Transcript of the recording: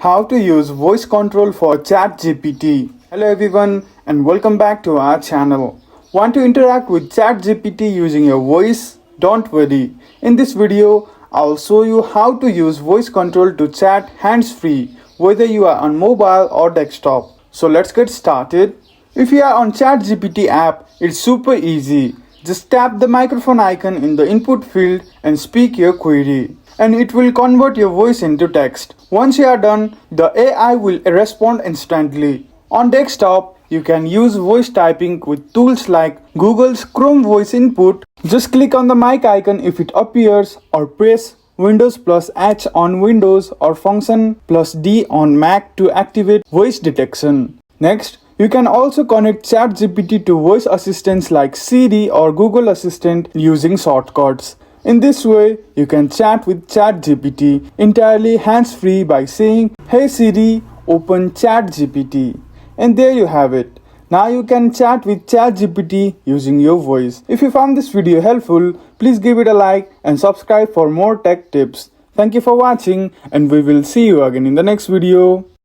How to use voice control for ChatGPT. Hello everyone and welcome back to our channel. Want to interact with ChatGPT using your voice? Don't worry. In this video, I'll show you how to use voice control to chat hands-free, whether you are on mobile or desktop. So let's get started. If you are on ChatGPT app, it's super easy. Just tap the microphone icon in the input field and speak your query, and it will convert your voice into text. Once you are done, the AI will respond instantly. On desktop, you can use voice typing with tools like Google's Chrome voice input. Just click on the mic icon if it appears, or press Windows plus H on Windows or function plus D on Mac to activate voice detection. Next, you can also connect ChatGPT to voice assistants like Siri or Google Assistant using shortcuts. In this way, you can chat with ChatGPT entirely hands-free by saying, "Hey Siri, open ChatGPT." And there you have it. Now you can chat with ChatGPT using your voice. If you found this video helpful, please give it a like and subscribe for more tech tips. Thank you for watching, and we will see you again in the next video.